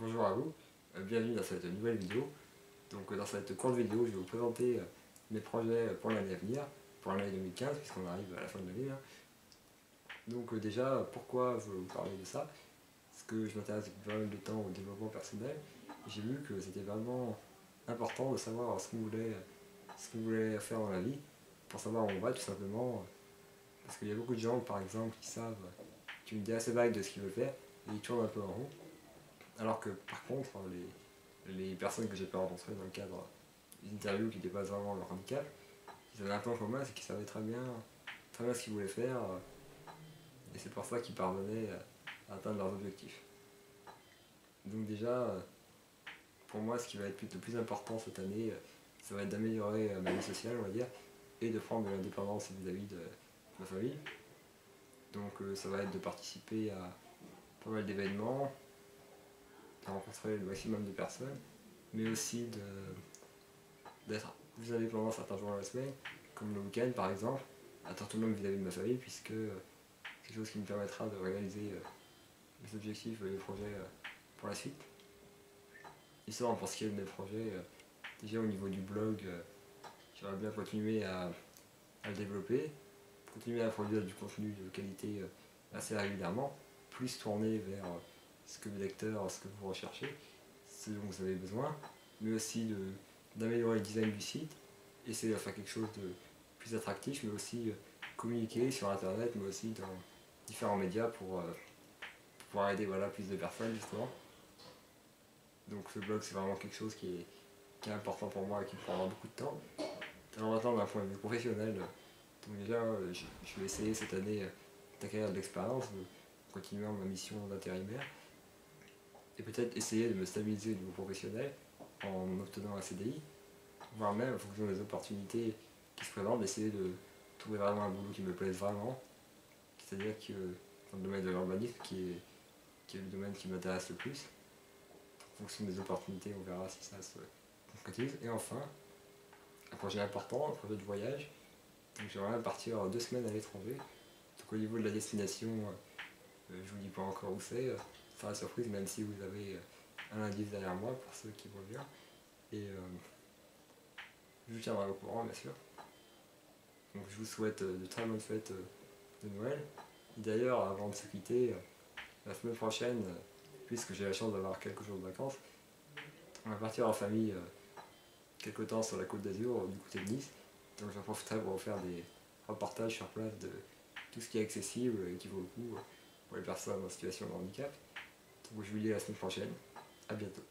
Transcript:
Bonjour à vous, bienvenue dans cette nouvelle vidéo. Donc dans cette courte vidéo, je vais vous présenter mes projets pour l'année à venir, pour l'année 2015, puisqu'on arrive à la fin de l'année. Donc déjà, pourquoi je veux vous parler de ça? Parce que je m'intéresse depuis pas mal de temps au développement personnel. J'ai vu que c'était vraiment important de savoir ce qu'on voulait faire dans la vie, pour savoir où on va tout simplement. Parce qu'il y a beaucoup de gens, par exemple, qui savent, qui ont une idée assez vague de ce qu'ils veulent faire, et ils tournent un peu en rond. Alors que par contre, les personnes que j'ai pu rencontrer dans le cadre des interviews qui dépassent vraiment leur handicap, ils avaient un point commun, c'est qu'ils savaient très bien ce qu'ils voulaient faire, et c'est pour ça qu'ils parvenaient à atteindre leurs objectifs. Donc déjà, pour moi, ce qui va être le plus important cette année, ça va être d'améliorer ma vie sociale, on va dire, et de prendre de l'indépendance vis-à-vis de ma famille. Donc ça va être de participer à pas mal d'événements, de rencontrer le maximum de personnes, mais aussi d'être plus indépendant certains jours de la semaine, comme le week-end par exemple, être autonome vis-à-vis de ma famille, puisque c'est quelque chose qui me permettra de réaliser mes objectifs et mes projets pour la suite. Et ça, pour ce qui est de mes projets, déjà au niveau du blog, j'aimerais bien continuer à le développer, continuer à produire du contenu de qualité assez régulièrement, plus tourné vers ce que mes lecteurs, ce que vous recherchez, ce dont vous avez besoin, mais aussi d'améliorer le design du site, essayer de faire quelque chose de plus attractif, mais aussi communiquer sur internet, mais aussi dans différents médias pour pouvoir aider plus de personnes justement. Donc ce blog c'est vraiment quelque chose qui est important pour moi et qui me prendra beaucoup de temps. Alors maintenant d'un point de vue professionnel, donc déjà je vais essayer cette année d'acquérir de l'expérience, de continuer ma mission d'intérimaire, et peut-être essayer de me stabiliser au niveau professionnel en obtenant un CDI, voire même en fonction des opportunités qui se présentent, d'essayer de trouver vraiment un boulot qui me plaise vraiment, c'est-à-dire que dans le domaine de l'urbanisme qui est le domaine qui m'intéresse le plus. En fonction des opportunités, on verra si ça se concrétise. Et enfin, un projet important, un projet de voyage. Donc j'aimerais partir 2 semaines à l'étranger. Donc au niveau de la destination, je vous dis pas encore où c'est, ça sera surprise même si vous avez un indice derrière moi pour ceux qui vont bien. Et je vous tiendrai au courant bien sûr. Donc je vous souhaite de très bonnes fêtes de Noël. Et d'ailleurs, avant de se quitter, la semaine prochaine, puisque j'ai la chance d'avoir quelques jours de vacances, on va partir en famille quelque temps sur la Côte d'Azur, du côté de Nice. Donc j'en profiterai pour faire des reportages sur place de tout ce qui est accessible et qui vaut le coup pour les personnes en situation de handicap. Donc je vous dis à la semaine prochaine. À bientôt.